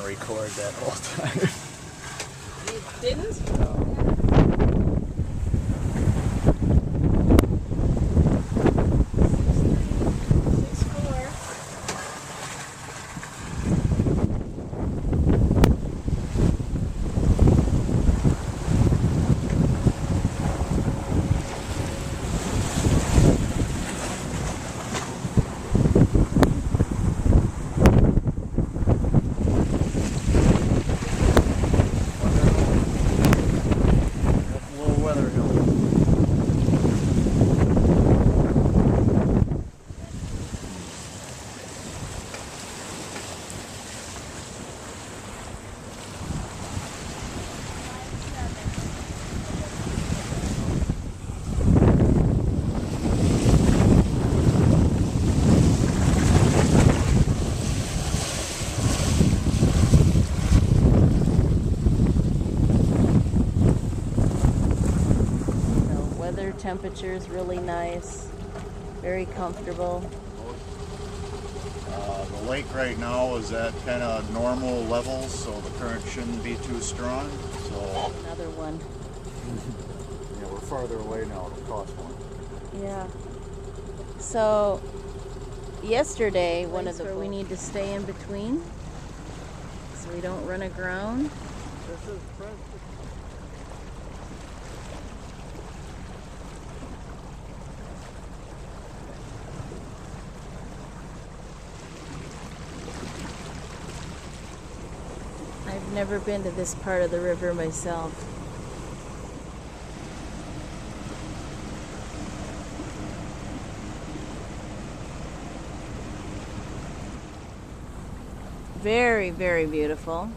Record that whole time. You didn't? No. Temperature is really nice, very comfortable. The lake right now is at kind of normal levels, so the current shouldn't be too strong. So another one. Yeah, we're farther away now. It'll cost more. Yeah. So yesterday, one of the we need to stay in between so we don't run aground. This is Preston. I've never been to this part of the river myself. Very, very beautiful.